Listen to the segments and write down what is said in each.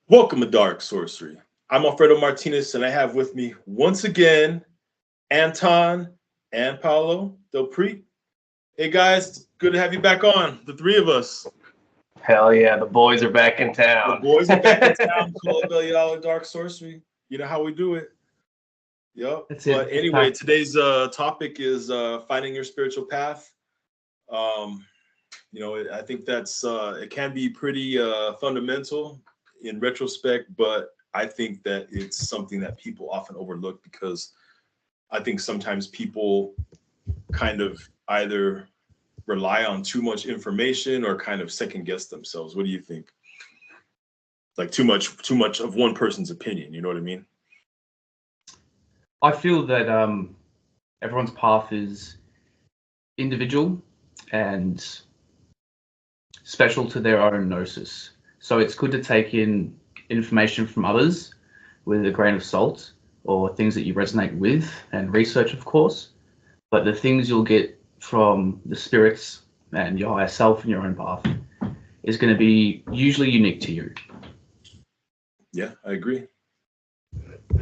Welcome to Dark Sorcery. I'm Alfredo Martinez, and I have with me once again Anton and Paolo Del Pre. Hey guys, good to have you back on, the three of us. Hell yeah, the boys are back in The town. boys are back in town, call it Dark Sorcery. You know how we do it. Yep. That's it. But anyway, today's topic is finding your spiritual path. I think that's it can be pretty fundamental in retrospect, but I think that it's something that people often overlook because I think sometimes people kind of either rely on too much information or kind of second guess themselves. What do you think? Like too much of one person's opinion, you know what I mean? I feel that everyone's path is individual and special to their own gnosis. So it's good to take in information from others with a grain of salt or things that you resonate with and research, of course. But the things you'll get from the spirits and your higher self and your own path is going to be usually unique to you. Yeah, I agree.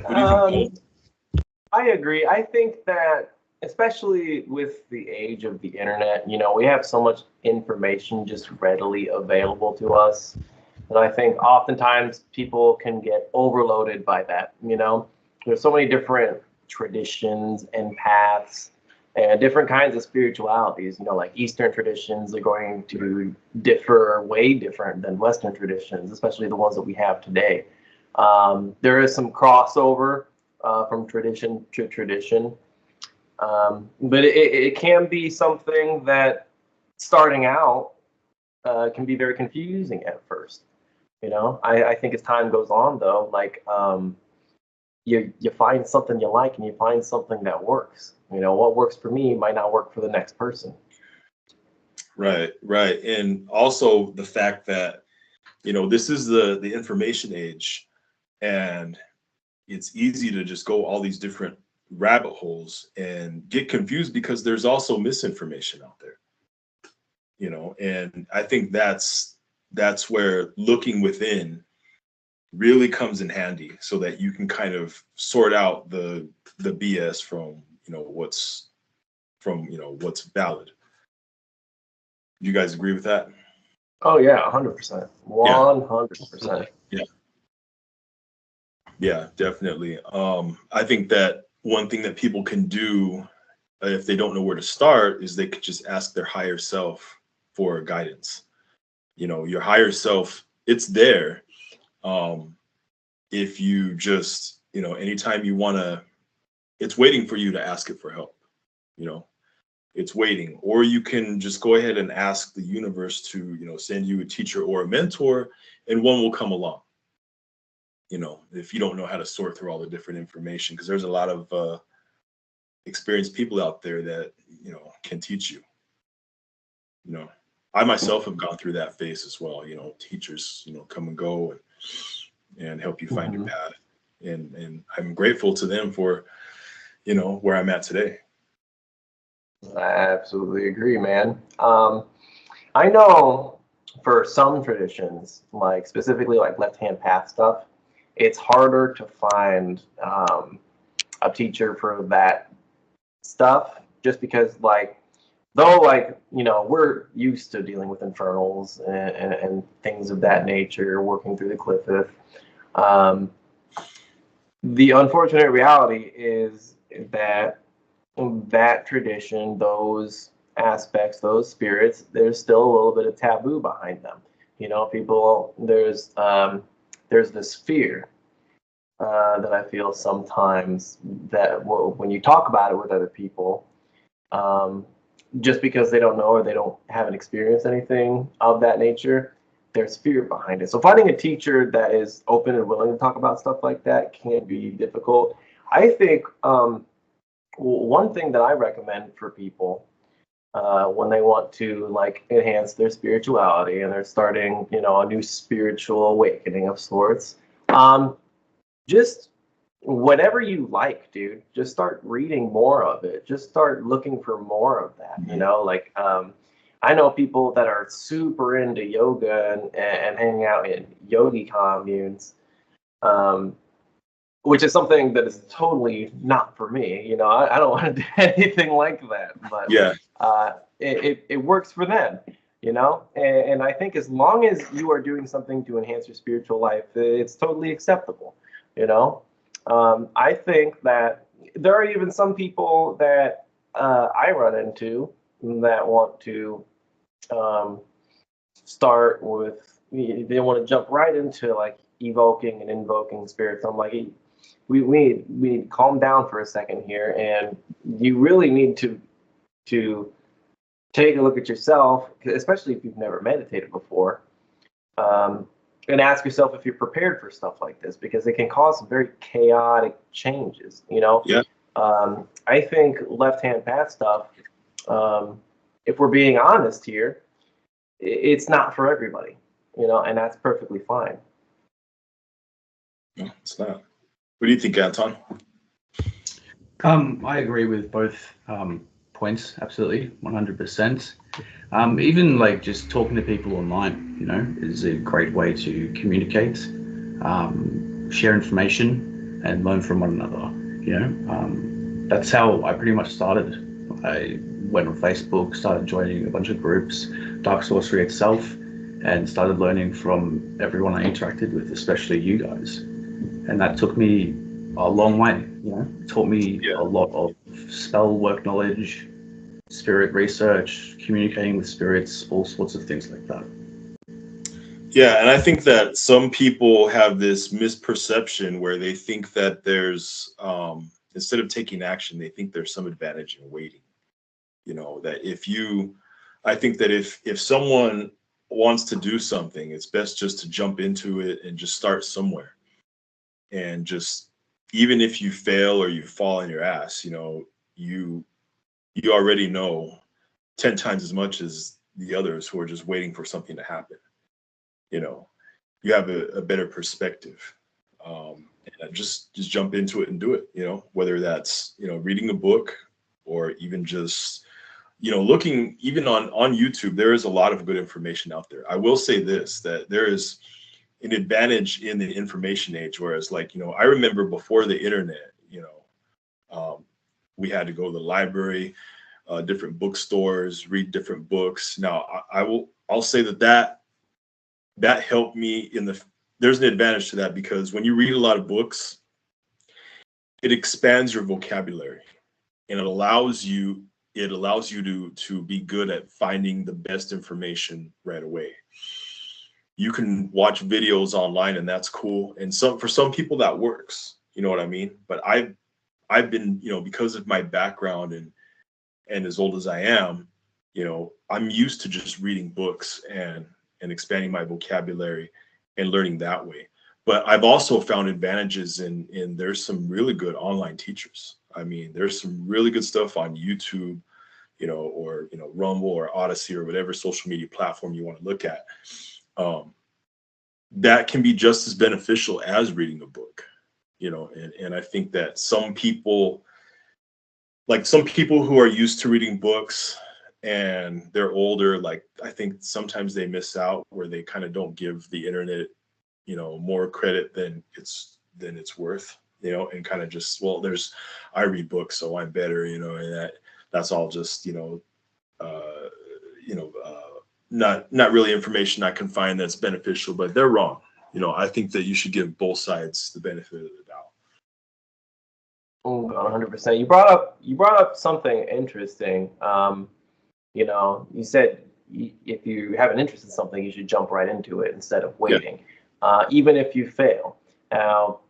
What do you think? I agree. I think that, especially with the age of the internet, we have so much information just readily available to us. And I think oftentimes people can get overloaded by that. There's so many different traditions and paths and different kinds of spiritualities. Like Eastern traditions are going to differ way different than Western traditions, especially the ones that we have today. There is some crossover from tradition to tradition. But it can be something that starting out can be very confusing at first. I think as time goes on, though, like you find something you like and you find something that works. What works for me might not work for the next person. Right. And also the fact that, this is the information age, and it's easy to just go all these different rabbit holes and get confused because there's also misinformation out there. And I think that's where looking within really comes in handy, so that you can kind of sort out the BS from what's valid. You guys agree with that? Oh yeah, 100%, 100%. Yeah, definitely. I think that one thing that people can do if they don't know where to start is they could just ask their higher self for guidance. Your higher self, it's there. If you just, anytime you want to, it's waiting for you to ask it for help. It's waiting. Or you can just go ahead and ask the universe to, send you a teacher or a mentor, and one will come along. If you don't know how to sort through all the different information, because there's a lot of experienced people out there that, can teach you. I myself have gone through that phase as well. Teachers, come and go and help you find your path. And I'm grateful to them for, where I'm at today. I absolutely agree, man. I know for some traditions, like specifically like left-hand path stuff, it's harder to find a teacher for that stuff, just because we're used to dealing with infernals and things of that nature, working through the Cliffith. The unfortunate reality is that tradition, those aspects, those spirits, there's still a little bit of taboo behind them. There's this fear that I feel sometimes that when you talk about it with other people, just because they don't know or they haven't experienced anything of that nature, there's fear behind it. So finding a teacher that is open and willing to talk about stuff like that can be difficult. I think one thing that I recommend for people when they want to enhance their spirituality and they're starting, a new spiritual awakening of sorts, just whatever you like, dude, just start reading more of it. Just start looking for more of that. I know people that are super into yoga and hanging out in yogi communes, um, which is something that is totally not for me. You know, I don't want to do anything like that, but Yeah. it works for them. You know, and I think as long as you are doing something to enhance your spiritual life, it's totally acceptable. You know, I think that there are even some people that I run into that want to start with, they want to jump right into like evoking and invoking spirits. I'm like, hey, we need to calm down for a second here, and you really need to take a look at yourself, especially if you've never meditated before, and ask yourself if you're prepared for stuff like this, because it can cause some very chaotic changes. You know, Yeah. I think left-hand path stuff, if we're being honest here, it's not for everybody. You know, and that's perfectly fine. No, it's not. What do you think, Anton? I agree with both points, absolutely, 100%. Even like just talking to people online, you know, is a great way to communicate, share information, and learn from one another. You know, that's how I pretty much started. I went on Facebook, started joining a bunch of groups, Dark Sorcery itself, and started learning from everyone I interacted with, especially you guys. And that took me a long way. You know, it taught me a lot of spell work knowledge, spirit research, communicating with spirits, all sorts of things like that. Yeah, and I think that some people have this misperception where they think that there's instead of taking action, they think there's some advantage in waiting. You know, that I think that if someone wants to do something, it's best just to jump into it and just start somewhere. And just, even if you fail or you fall on your ass, you know, you already know 10 times as much as the others who are just waiting for something to happen. You know, you have a better perspective. And just jump into it and do it, you know, whether that's, you know, reading a book, or even just, you know, looking even on YouTube. There is a lot of good information out there. I will say this, that there is an advantage in the information age, whereas, like, you know, I remember before the internet, you know, we had to go to the library, different bookstores, read different books. Now I'll say that helped me there's an advantage to that, because when you read a lot of books, it expands your vocabulary, and it allows you to be good at finding the best information right away. You can watch videos online, and that's cool, and for some people that works, you know what I mean? But I've been, you know, because of my background and as old as I am, you know, I'm used to just reading books and expanding my vocabulary and learning that way. But I've also found advantages in there's some really good online teachers. I mean, there's some really good stuff on YouTube, you know, or, you know, Rumble or Odyssey or whatever social media platform you want to look at. That can be just as beneficial as reading a book, you know, and I think that some people who are used to reading books and they're older, like, I think sometimes they miss out, where they kind of don't give the internet, you know, more credit than it's worth, you know, and kind of just, well, I read books, so I'm better, you know, and that's all just, you know, not really information I can find that's beneficial. But they're wrong. You know, I think that you should give both sides the benefit of the doubt. Oh, 100%. You brought up something interesting. You know, you said if you have an interest in something, you should jump right into it instead of waiting, even if you fail. Now,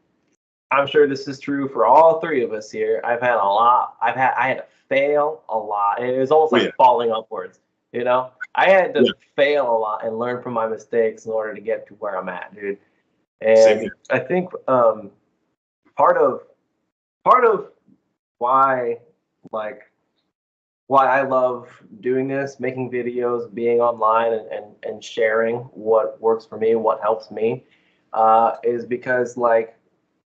I'm sure this is true for all three of us here. I had to fail a lot, and it was almost like falling upwards. You know, I had to fail a lot and learn from my mistakes in order to get to where I'm at, dude. And I think part of why, like, why I love doing this, making videos, being online, and sharing what works for me, what helps me, is because, like,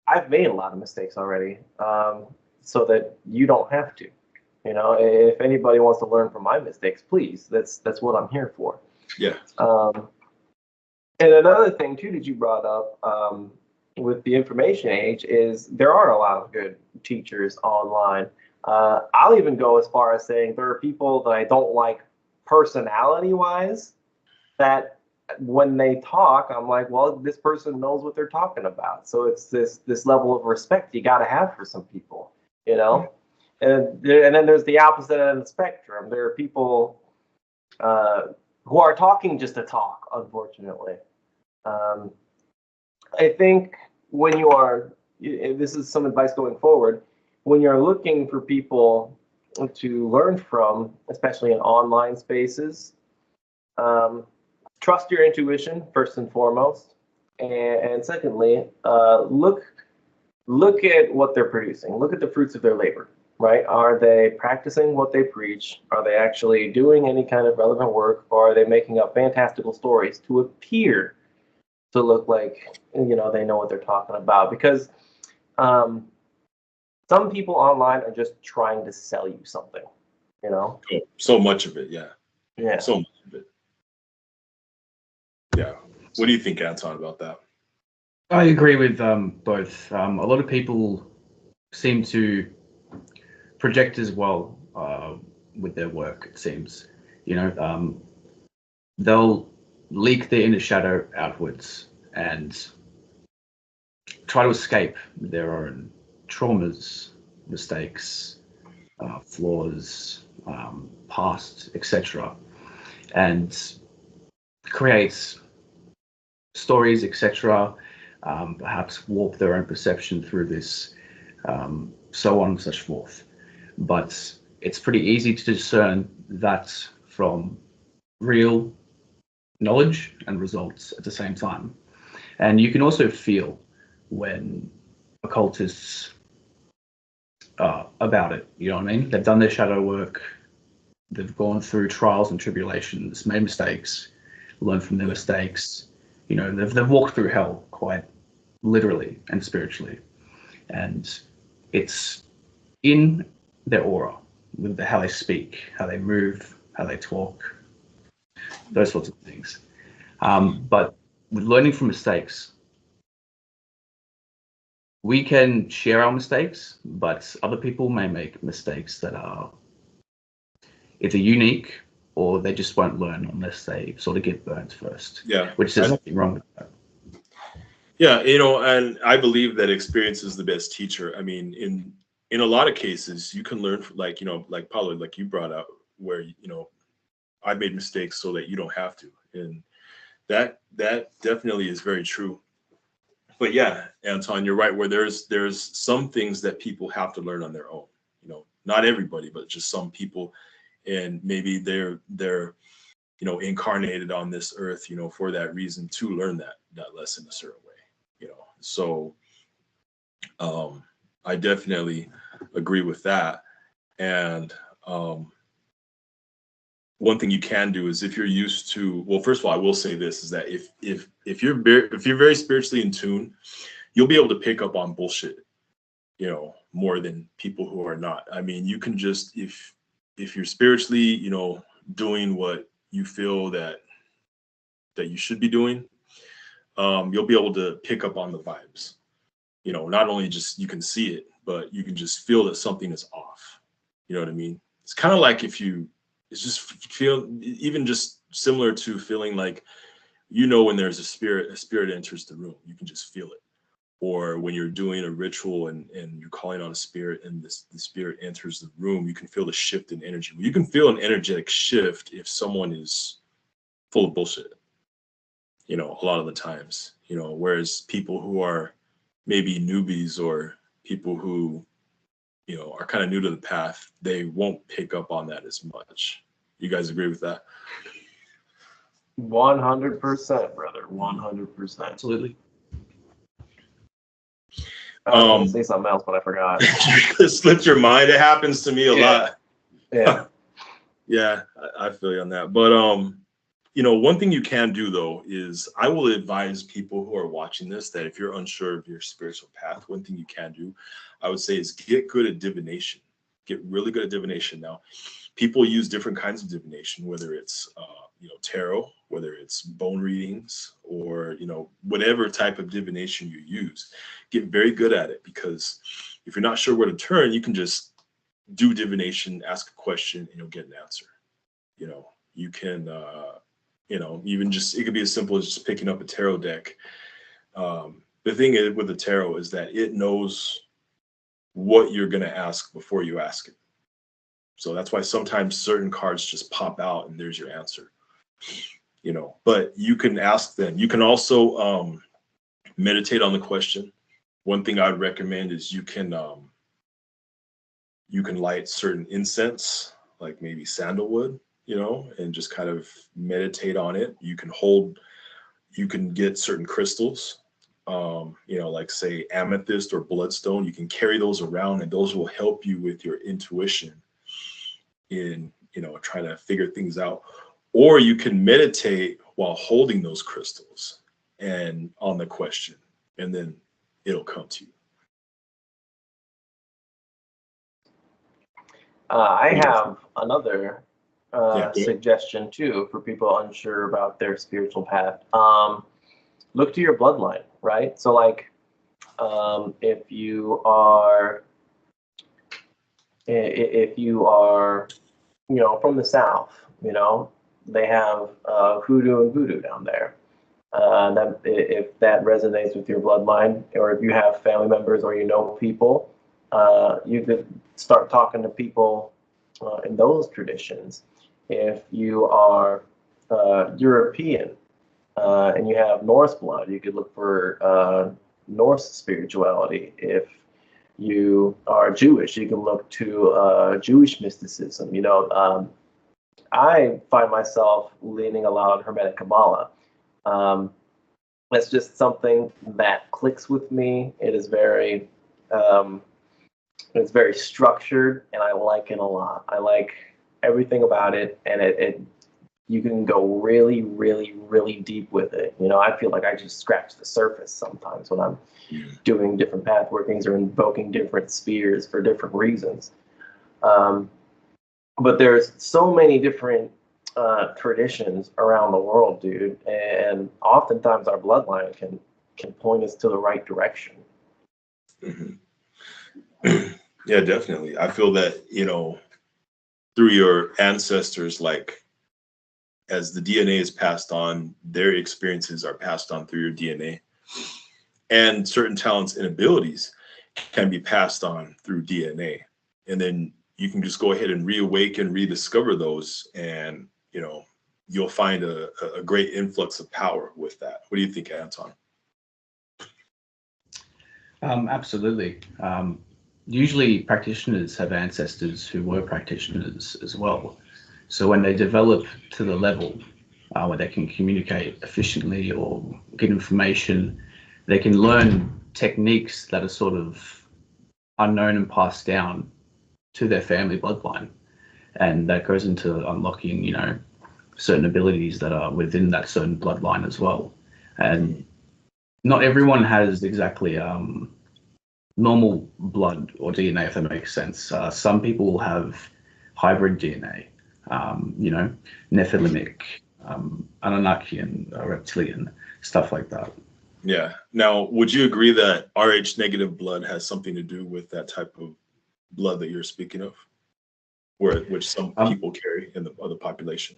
I've made a lot of mistakes already, so that you don't have to. You know, if anybody wants to learn from my mistakes, please. That's what I'm here for. Yeah. And another thing too that you brought up with the information age is there are a lot of good teachers online. I'll even go as far as saying there are people that I don't like personality-wise that when they talk, I'm like, well, this person knows what they're talking about. So it's this level of respect you got to have for some people, you know. And then there's the opposite end of the spectrum. There are people who are talking just to talk, unfortunately. I think when you are, this is some advice going forward, when you're looking for people to learn from, especially in online spaces, trust your intuition first and foremost, and secondly, look at what they're producing. Look at the fruits of their labor. Right? Are they practicing what they preach? Are they actually doing any kind of relevant work, or are they making up fantastical stories to appear to look like, you know, they know what they're talking about? Because some people online are just trying to sell you something, you know? So much of it, yeah. Yeah. So much of it. Yeah. What do you think, Anton, about that? I agree with both. A lot of people seem to project as well with their work, it seems. You know, they'll leak their inner shadow outwards and try to escape their own traumas, mistakes, flaws, past, etc., and create stories, etc., perhaps warp their own perception through this, so on and such forth. But it's pretty easy to discern that from real knowledge and results at the same time. And you can also feel when occultists are about it, you know what I mean? They've done their shadow work, they've gone through trials and tribulations, made mistakes, learned from their mistakes. You know, they've walked through hell quite literally and spiritually. And it's in their aura, with how they speak, how they move, how they talk, those sorts of things. But with learning from mistakes, we can share our mistakes, but other people may make mistakes that are either unique or they just won't learn unless they sort of get burnt first. Yeah. Which there's nothing wrong with that. Yeah, you know, and I believe that experience is the best teacher. I mean, in a lot of cases, you can learn from, like, you know, like Paulo, like you brought up, where, you know, I made mistakes so that you don't have to, and that definitely is very true. But yeah, Anton, you're right. Where there's some things that people have to learn on their own. You know, not everybody, but just some people, and maybe they're you know, incarnated on this earth, you know, for that reason, to learn that lesson a certain way. You know, so I definitely agree with that. And one thing you can do is, if you're used to, well, first of all, I will say this, is that if you're very spiritually in tune, you'll be able to pick up on bullshit, you know, more than people who are not. I mean, you can just, if you're spiritually, you know, doing what you feel that you should be doing, you'll be able to pick up on the vibes. You know, not only just you can see it, but you can just feel that something is off. You know what I mean? It's kind of like it's just feel, even just similar to feeling like, you know, when there's a spirit enters the room, you can just feel it. Or when you're doing a ritual and you're calling on a spirit, and the spirit enters the room, you can feel the shift in energy. You can feel an energetic shift if someone is full of bullshit, you know, a lot of the times, you know, whereas people who are maybe newbies, or people who, you know, are kind of new to the path, they won't pick up on that as much. You guys agree with that? 100%, brother. 100%. Absolutely. I was going to say something else, but I forgot. It slipped your mind. It happens to me a lot. Yeah. Yeah, I feel you on that. But you know, one thing you can do, though, is I will advise people who are watching this that if you're unsure of your spiritual path, one thing you can do, I would say, is get good at divination. Get really good at divination. Now, people use different kinds of divination, whether it's tarot, whether it's bone readings, or whatever type of divination you use. Get very good at it, because if you're not sure where to turn, you can just do divination, ask a question, and you'll get an answer. You can even just, it could be as simple as just picking up a tarot deck. The thing is with the tarot is that it knows what you're going to ask before you ask it. So that's why sometimes certain cards just pop out and there's your answer. But you can ask them. You can also meditate on the question. One thing I'd recommend is you can light certain incense, like maybe sandalwood, and just kind of meditate on it. You can get certain crystals, like say amethyst or bloodstone. You can carry those around, and those will help you with your intuition in, trying to figure things out. Or you can meditate while holding those crystals and on the question, and then it'll come to you. I have another suggestion too for people unsure about their spiritual path. Look to your bloodline, right? So like, if you are, from the South, they have hoodoo and voodoo down there. That if that resonates with your bloodline, or if you have family members or people, you could start talking to people in those traditions. If you are European and you have Norse blood, you could look for Norse spirituality. If you are Jewish, you can look to Jewish mysticism. I find myself leaning a lot on Hermetic Kabbalah. It's just something that clicks with me. It is very it's very structured, and I like it a lot. I like everything about it, and you can go really, really, really deep with it. I feel like I just scratch the surface sometimes when I'm doing different path workings or invoking different spheres for different reasons. But there's so many different traditions around the world, dude, and oftentimes our bloodline can point us to the right direction. Yeah, definitely. I feel that, through your ancestors, like as the DNA is passed on, their experiences are passed on through your DNA. And certain talents and abilities can be passed on through DNA. And then you can just go ahead and reawaken, rediscover those, and, you'll find a great influx of power with that. What do you think, Anton? Absolutely. Usually practitioners have ancestors who were practitioners as well. So when they develop to the level where they can communicate efficiently or get information, they can learn techniques that are sort of unknown and passed down to their family bloodline. And that goes into unlocking, certain abilities that are within that certain bloodline as well. And not everyone has exactly normal blood or DNA, if that makes sense. Some people will have hybrid DNA, Nephilimic, Anunnakian, reptilian, stuff like that. Yeah. Now, would you agree that Rh negative blood has something to do with that type of blood that you're speaking of, which some people carry in the other population?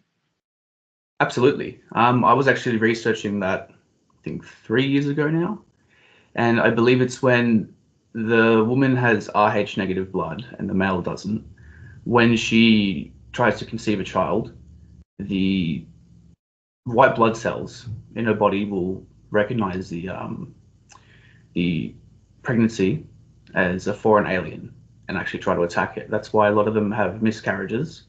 Absolutely. I was actually researching that, I think 3 years ago now, and I believe it's when the woman has Rh negative blood and the male doesn't. When she tries to conceive a child, the white blood cells in her body will recognize the pregnancy as a foreign alien and actually try to attack it. That's why a lot of them have miscarriages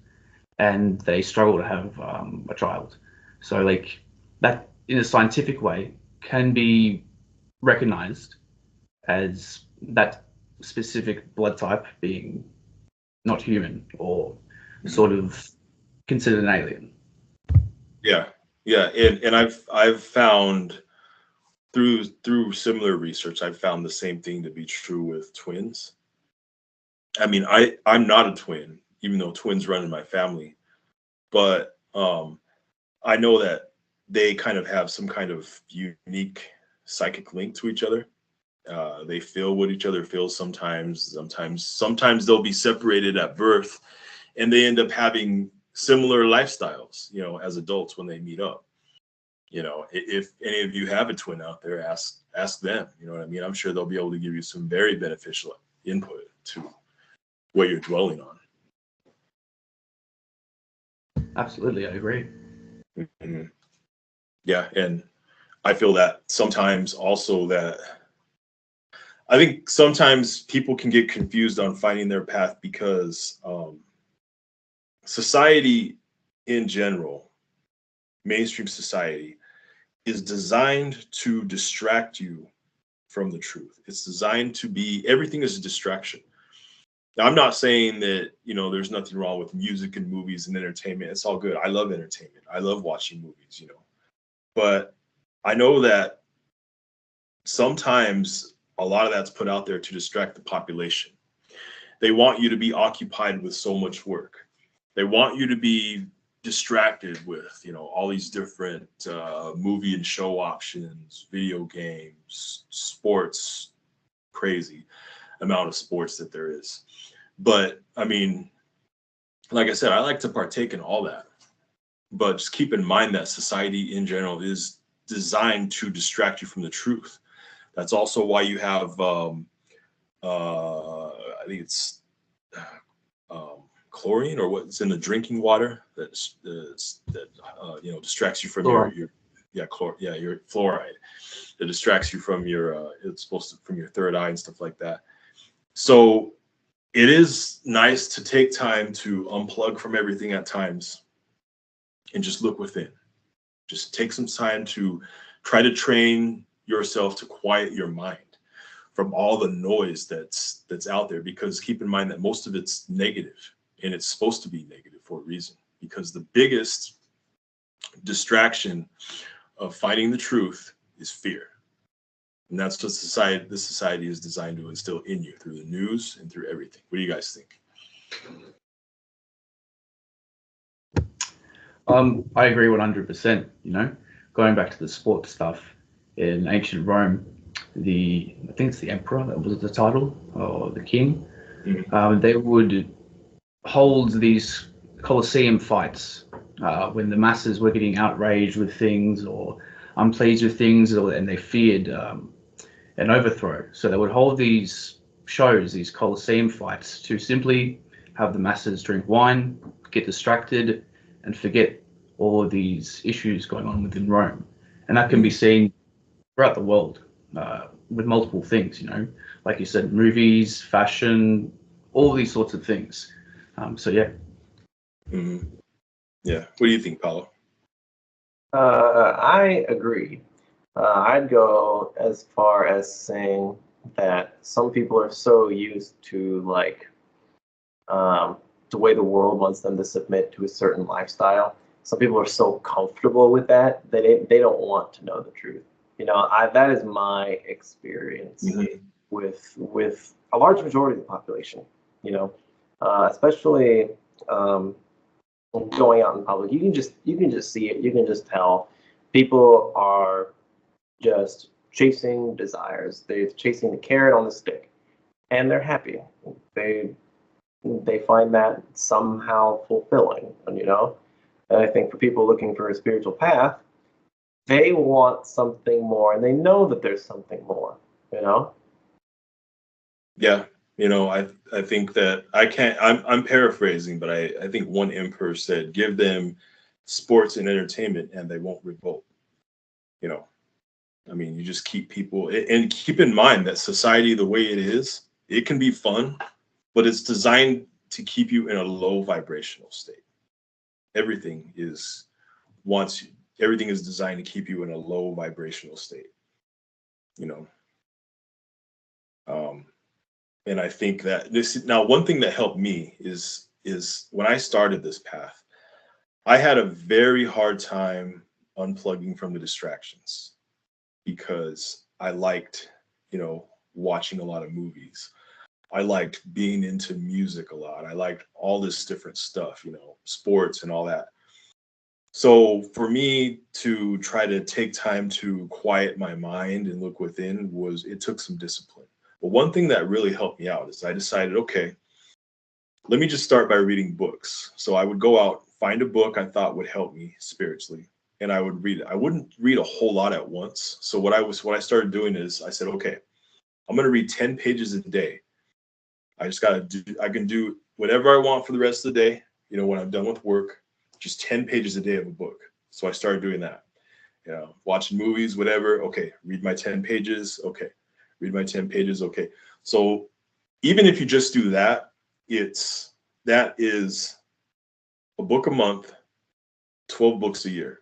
and they struggle to have a child. So like that, in a scientific way, can be recognized as that specific blood type being not human or sort of considered an alien. Yeah, and I've found through similar research, I've found the same thing to be true with twins. I mean, I'm not a twin, even though twins run in my family, but I know that they kind of have some kind of unique psychic link to each other. They feel what each other feels sometimes. Sometimes they'll be separated at birth, and they end up having similar lifestyles, you know, as adults when they meet up. You know, if any of you have a twin out there, ask them. You know what I mean? I'm sure they'll be able to give you some very beneficial input to what you're dwelling on. Absolutely, I agree. Mm-hmm. Yeah, and I feel that sometimes also that I think sometimes people can get confused on finding their path because society in general, mainstream society, is designed to distract you from the truth. It's designed to be, everything is a distraction. Now, I'm not saying that, you know, there's nothing wrong with music and movies and entertainment. It's all good. I love entertainment. I love watching movies, you know. But I know that sometimes a lot of that's put out there to distract the population. They want you to be occupied with so much work. They want you to be distracted with, you know, all these different movie and show options, video games, sports, crazy amount of sports that there is. But I mean, like I said, I like to partake in all that. But just keep in mind that society in general is designed to distract you from the truth. That's also why you have, I think it's chlorine or what's in the drinking water that you know, distracts you from Fluoride. your fluoride that distracts you from your it's supposed to from your third eye and stuff like that. So it is nice to take time to unplug from everything at times and just look within. Just take some time to try to train yourself to quiet your mind from all the noise that's out there, because keep in mind that most of it's negative, and it's supposed to be negative for a reason, because the biggest distraction of finding the truth is fear. And that's what this society is designed to instill in you through the news and through everything. What do you guys think? I agree 100%. You know, going back to the sports stuff in ancient Rome, I think it's the emperor that was the title, or the king. Mhm. They would hold these Coliseum fights when the masses were getting outraged with things or unpleased with things, and they feared an overthrow. So they would hold these shows, these Coliseum fights, to simply have the masses drink wine, get distracted, and forget all of these issues going on within Rome. And that can be seen throughout the world with multiple things, you know, like you said, movies, fashion, all these sorts of things. So yeah. Mm-hmm. Yeah. What do you think, Paulo? I agree. I'd go as far as saying that some people are so used to the way the world wants them to submit to a certain lifestyle. Some people are so comfortable with that that they don't want to know the truth. You know, that is my experience Mm-hmm. with a large majority of the population. You know, especially going out in public, you can just see it. You can just tell people are just chasing desires. They're chasing the carrot on the stick, and they're happy. They they find that somehow fulfilling, you know. And I think for people looking for a spiritual path, they want something more, and they know that there's something more, you know. Yeah. You know, I think that I'm paraphrasing, but I think one emperor said, give them sports and entertainment and they won't revolt. You know, I mean, you just keep people, and keep in mind that society, the way it is, it can be fun, but it's designed to keep you in a low vibrational state. Everything is wants you, everything is designed to keep you in a low vibrational state, you know. Um, and I think that this now one thing that helped me is when I started this path, I had a very hard time unplugging from the distractions because I liked, you know, watching a lot of movies. I liked being into music a lot. I liked all this different stuff, you know, sports and all that. So for me to try to take time to quiet my mind and look within it took some discipline. But one thing that really helped me out is I decided, okay, let me just start by reading books. So I would go out, find a book I thought would help me spiritually, and I would read it. I wouldn't read a whole lot at once. So what I started doing is I said, okay, I'm going to read 10 pages a day. I can do whatever I want for the rest of the day. You know, when I'm done with work, just 10 pages a day of a book. So I started doing that. You know, watching movies, whatever. Okay, read my 10 pages. Okay, read my 10 pages. Okay. So even if you just do that, that is a book a month, 12 books a year.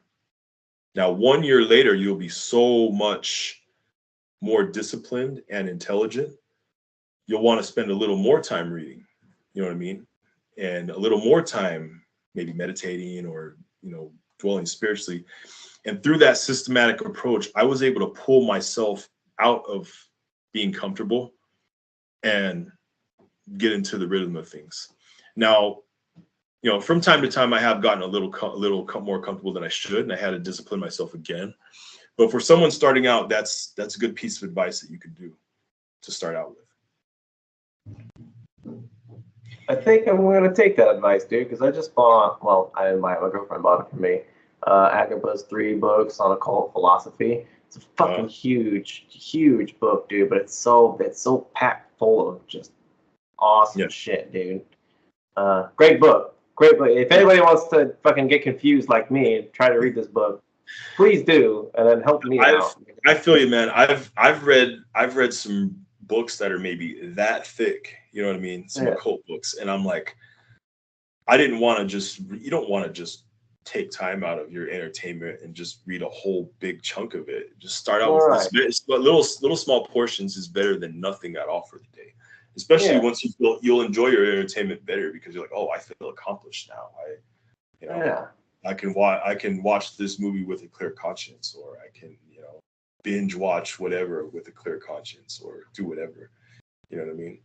Now, 1 year later, you'll be so much more disciplined and intelligent. You'll want to spend a little more time reading, you know what I mean? And a little more time maybe meditating or, you know, dwelling spiritually. And through that systematic approach, I was able to pull myself out of being comfortable and get into the rhythm of things. Now, you know, from time to time, I have gotten a little more comfortable than I should, and I had to discipline myself again. But for someone starting out, that's a good piece of advice that you could do to start out with. I think I'm going to take that advice, dude, because I just bought, well, my girlfriend bought it for me, Agrippa's 3 books on occult philosophy. It's a fucking huge book, dude, but it's so packed full of just awesome shit, dude. Great book. Great book. If anybody wants to fucking get confused like me and try to read this book, please do, and then help me out. I feel you, man. I've read some books that are maybe that thick, you know what I mean? Some occult books. And I'm like, you don't want to just take time out of your entertainment and just read a whole big chunk of it. Just start out with this little small portions is better than nothing at all for the day. Especially once you'll enjoy your entertainment better because you're like, oh, I feel accomplished now. I can watch this movie with a clear conscience, or I can, you know, binge watch whatever with a clear conscience, or do whatever. You know what I mean?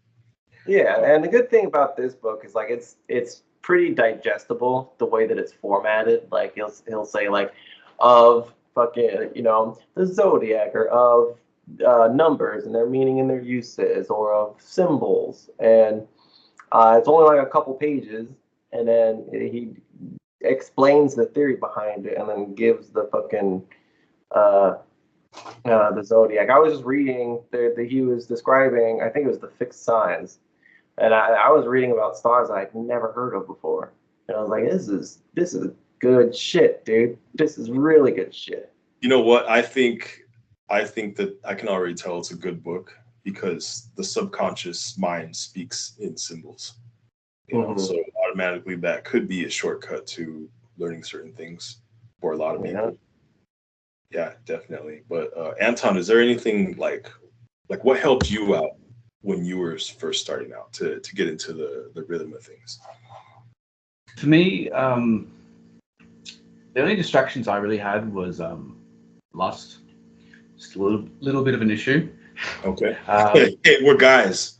Yeah, and the good thing about this book is like it's pretty digestible the way that it's formatted. Like he'll say like of fucking, you know, the zodiac, or of numbers and their meaning and their uses, or of symbols, and it's only like a couple pages, and then he explains the theory behind it, and then gives the fucking the zodiac. I was just reading that he was describing, I think it was the fixed signs, and I was reading about stars I'd never heard of before, and I was like, this is good shit, dude. This is really good shit. You know what? I think that I can already tell it's a good book because the subconscious mind speaks in symbols. You know, so automatically that could be a shortcut to learning certain things for a lot of people. Yeah, definitely. But Anton, is there anything like what helped you out when you were first starting out to get into the rhythm of things? For me, the only distractions I really had was lust. Just a little bit of an issue. Okay. Hey, we're guys,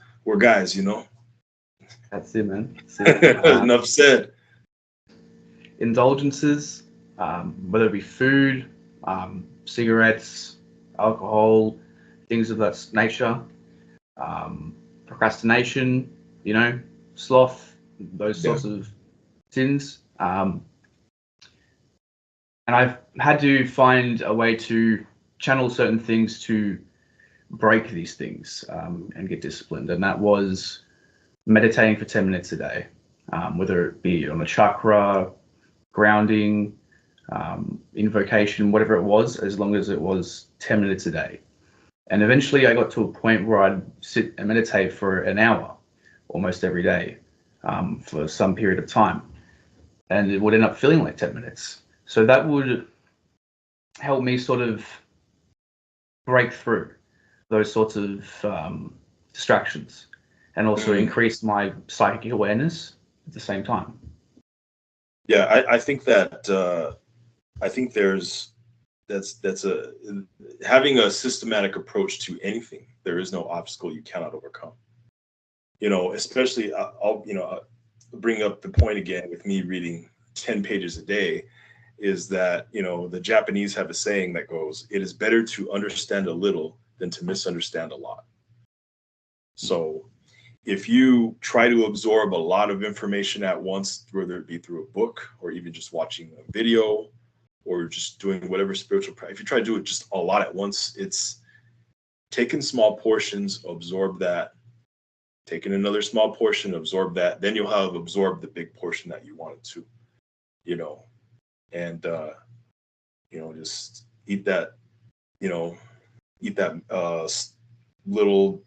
you know. That's it, man. That's it. Enough said. Indulgences, whether it be food, cigarettes, alcohol, things of that nature, procrastination, you know, sloth, those sorts of sins. And I've had to find a way to channel certain things to break these things and get disciplined. And that was meditating for 10 minutes a day, whether it be on a chakra, grounding, invocation, whatever it was, as long as it was 10 minutes a day. And eventually I got to a point where I'd sit and meditate for an hour almost every day for some period of time. And it would end up feeling like 10 minutes. So that would help me sort of break through those sorts of distractions, and also increase my psychic awareness at the same time. Yeah, I think that that's having a systematic approach to anything. There is no obstacle you cannot overcome. especially I'll bring up the point again with me reading 10 pages a day, is that, the Japanese have a saying that goes, it is better to understand a little than to misunderstand a lot. So if you try to absorb a lot of information at once, whether it be through a book or even just watching a video or just doing whatever spiritual practice, if you try to do it just a lot at once, it's taking small portions, absorb that, taking another small portion, absorb that, then you'll have absorbed the big portion that you wanted to, and just eat that, little,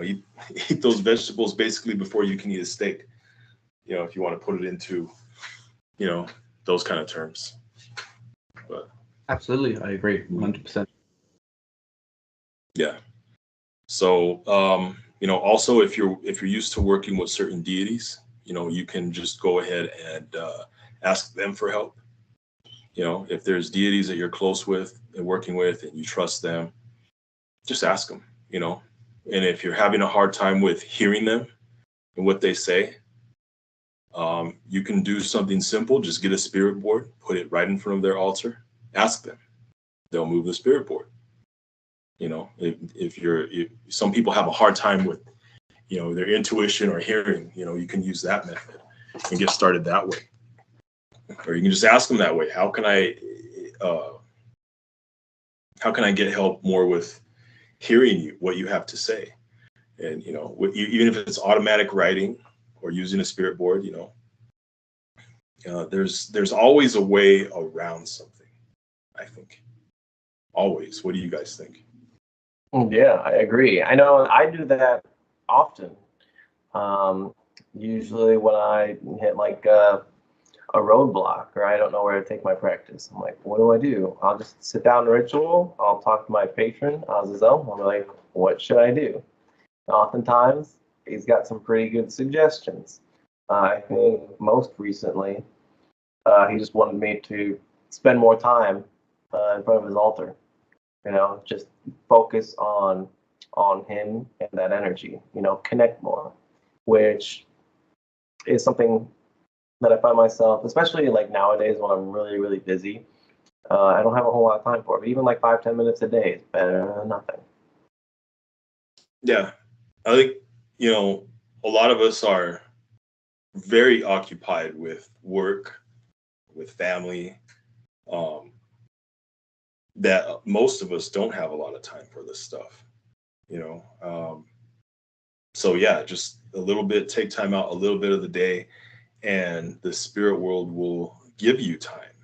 eat those vegetables basically before you can eat a steak, if you want to put it into, those kind of terms. But Absolutely, I agree 100%. yeah. So, also if you're used to working with certain deities, you can just go ahead and ask them for help. If there's deities that you're close with and working with and you trust them, just ask them, and if you're having a hard time with hearing them and what they say, you can do something simple. Just get a spirit board, put it right in front of their altar, ask them. They'll move the spirit board. If some people have a hard time with, their intuition or hearing, you can use that method and get started that way. Or you can just ask them that way. How can I get help more with hearing what you have to say? And, even if it's automatic writing or using a spirit board, there's always a way around something, I think. Always. What do you guys think? Yeah, I agree. I know I do that often. Usually when I hit like a roadblock or I don't know where to take my practice, I'm like, what do I do? I'll just sit down in ritual. I'll talk to my patron, Azazel. I'm like, what should I do? And oftentimes, he's got some pretty good suggestions. I think most recently, he just wanted me to spend more time in front of his altar. Just focus on him and that energy. Connect more, which is something that I find myself, especially like nowadays when I'm really, really busy, I don't have a whole lot of time for it. But even like 5-10 minutes a day is better than nothing. Yeah, I think, a lot of us are very occupied with work, with family, that most of us don't have a lot of time for this stuff, so yeah, just a little bit, take time out a little bit of the day, and the spirit world will give you time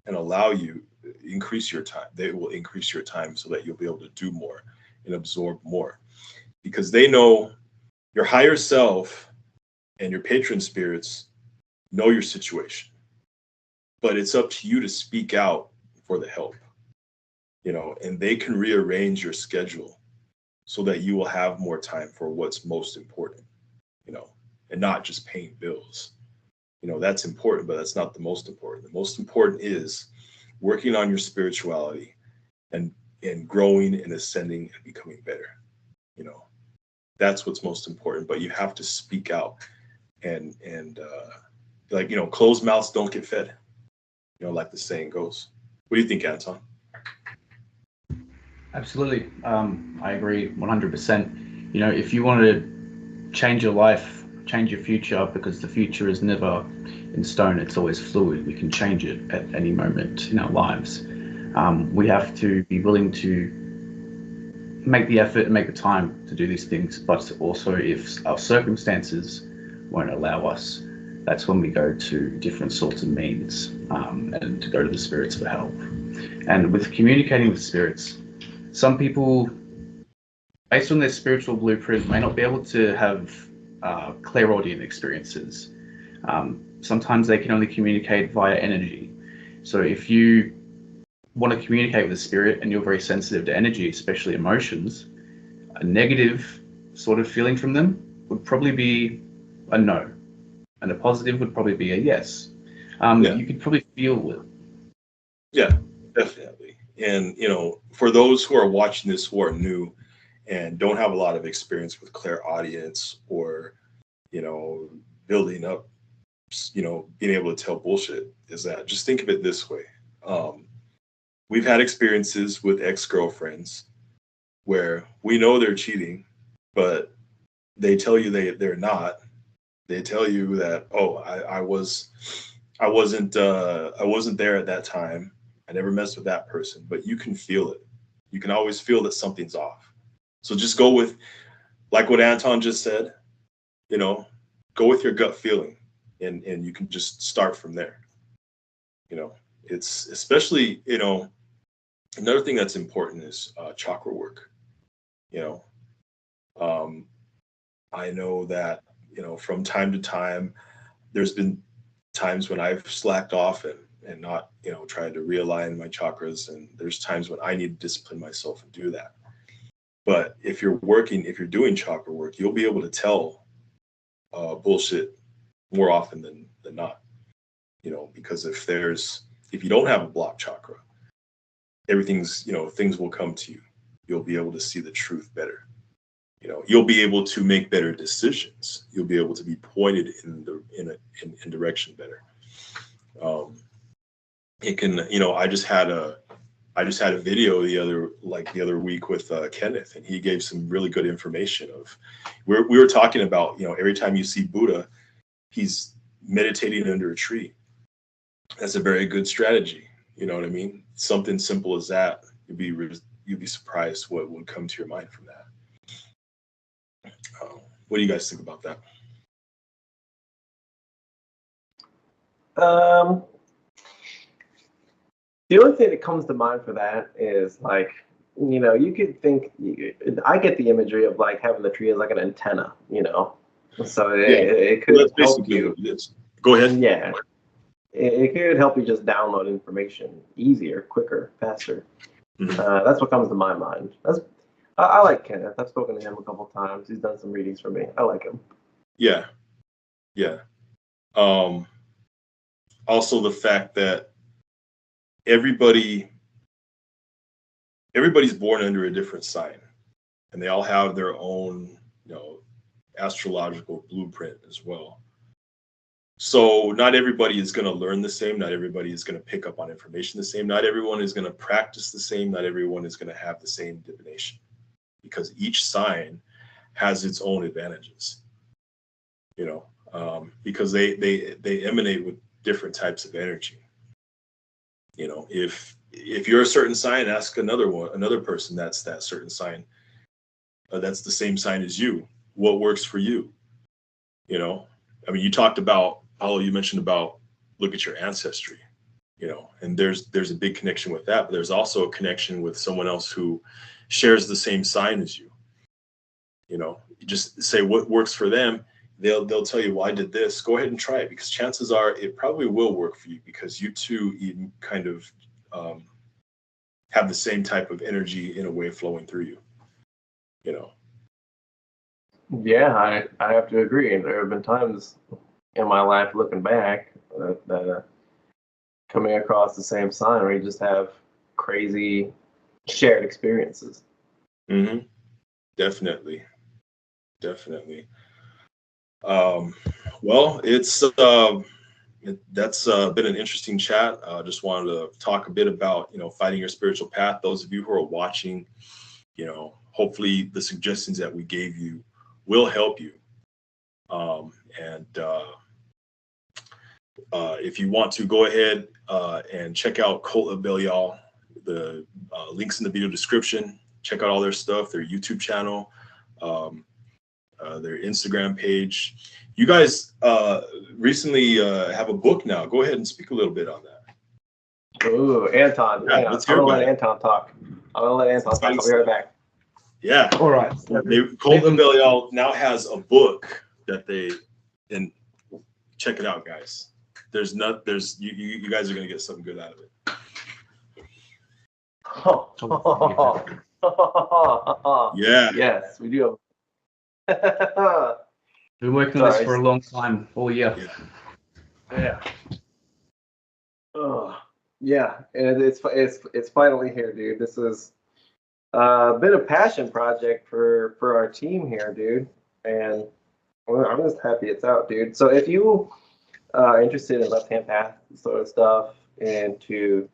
and allow you increase your time. They will increase your time so that you'll be able to do more and absorb more, because they know your higher self and your patron spirits know your situation, but it's up to you to speak out for the help, and they can rearrange your schedule so that you will have more time for what's most important, and not just paying bills. That's important, but that's not the most important. The most important is working on your spirituality and growing and ascending and becoming better. That's what's most important, but you have to speak out and closed mouths don't get fed, like the saying goes. What do you think, Anton? Absolutely. I agree 100%. If you want to change your life, change your future, because the future is never in stone, it's always fluid. We can change it at any moment in our lives. We have to be willing to make the effort and make the time to do these things, but also if our circumstances won't allow us, that's when we go to different sorts of means, and to go to the spirits for help. And with communicating with spirits, some people, based on their spiritual blueprint, may not be able to have clairaudient experiences. Sometimes they can only communicate via energy. So if you want to communicate with a spirit and you're very sensitive to energy, especially emotions, a negative sort of feeling from them would probably be a no, and a positive would probably be a yes. You could probably feel it. Yeah, definitely. And for those who are watching this who are new and don't have a lot of experience with clairaudience or, building up, being able to tell bullshit, is that just think of it this way. We've had experiences with ex-girlfriends where we know they're cheating, but they tell you they're not. They tell you that, oh, I wasn't there at that time. I never messed with that person, but you can feel it. You can always feel that something's off. So just go with, like what Anton just said, go with your gut feeling, and you can just start from there. It's especially, another thing that's important is chakra work. I know that, from time to time, there's been times when I've slacked off and not, tried to realign my chakras. And there's times when I need to discipline myself and do that. But if you're doing chakra work, you'll be able to tell bullshit more often than not, because if you don't have a blocked chakra, everything's, things will come to you. You'll be able to see the truth better. You'll be able to make better decisions. You'll be able to be pointed in direction better. It can, I just had a video the other week with Kenneth, and he gave some really good information of we were talking about, every time you see Buddha, he's meditating under a tree. That's a very good strategy. You know what I mean? Something simple as that. You'd be surprised what would come to your mind from that. What do you guys think about that? The only thing that comes to mind for that is like, you could think, I get the imagery of like having the tree as like an antenna, so it could help you. Go ahead. Yeah, it could help you just download information easier, quicker, faster. Mm-hmm. That's what comes to my mind. I like Kenneth. I've spoken to him a couple times. He's done some readings for me. I like him. Yeah. Also, the fact that everybody's born under a different sign, and they all have their own, astrological blueprint as well. So not everybody is going to learn the same. Not everybody is going to pick up on information the same. Not everyone is going to practice the same. Not everyone is going to have the same divination, because each sign has its own advantages, because they emanate with different types of energy. If you're a certain sign, ask another person that's that certain sign, that's the same sign as you, what works for you. You talked about, Paulo, you mentioned about look at your ancestry, and there's a big connection with that, but there's also a connection with someone else who shares the same sign as you. You just say what works for them. They'll tell you, well, I did this. Go ahead and try it, because chances are it probably will work for you, because you two even kind of have the same type of energy in a way flowing through you. Yeah, I have to agree. There have been times in my life looking back that coming across the same sign where you just have crazy shared experiences. Mm-hmm. Definitely. Well, that's been an interesting chat. Just wanted to talk a bit about, finding your spiritual path. Those of you who are watching, hopefully the suggestions that we gave you will help you. If you want to, go ahead and check out Cult of Belial. The links in the video description. Check out all their stuff, their YouTube channel, their Instagram page. You guys recently have a book now. Go ahead and speak a little bit on that. Ooh, Anton. Yeah, I'm gonna let Anton talk. I'll be right back. Yeah. All right. Cult of Belial now has a book that and check it out, guys. You guys are gonna get something good out of it. Yeah. Yes, we do. Been working on this for a long time, all year. Yeah. Yeah, and it's finally here, dude. This is been a passion project for our team here, dude. And I'm just happy it's out, dude. So if you are interested in left hand path sort of stuff, into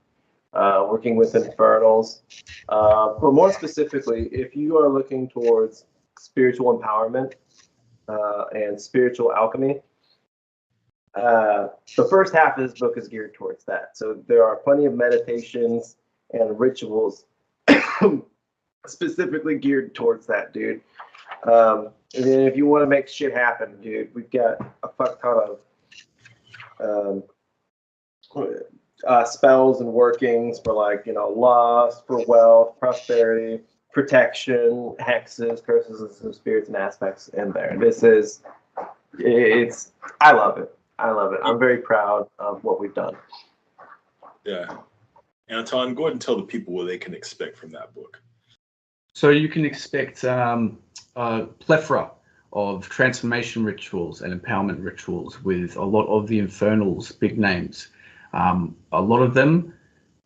working with infernals, but more specifically, if you are looking towards spiritual empowerment and spiritual alchemy, the first half of this book is geared towards that. So there are plenty of meditations and rituals specifically geared towards that, dude. And then if you want to make shit happen, dude, we've got a fuck ton of spells and workings for, like, you know, lust, for wealth, prosperity, protection, hexes, curses, and some spirits and aspects in there. I love it. I love it. I'm very proud of what we've done. Yeah. Anton, go ahead and tell the people what they can expect from that book. So you can expect a plethora of transformation rituals and empowerment rituals with a lot of the Infernals' big names. A lot of them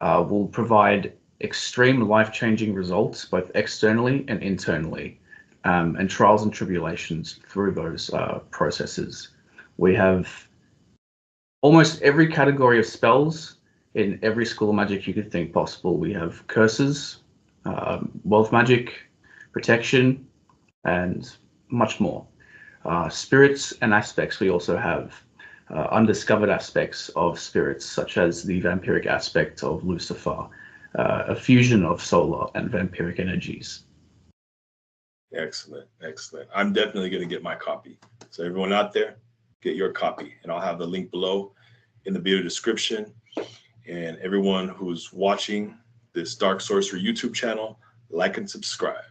will provide extreme life-changing results, both externally and internally, and trials and tribulations through those processes. We have almost every category of spells in every school of magic you could think possible. We have curses, wealth magic, protection, and much more. Spirits and aspects, we also have undiscovered aspects of spirits, such as the vampiric aspect of Lucifer, a fusion of solar and vampiric energies. Excellent, excellent. I'm definitely going to get my copy. So everyone out there, get your copy, and I'll have the link below in the video description. And everyone who's watching this Dark Sorcery YouTube channel, like and subscribe.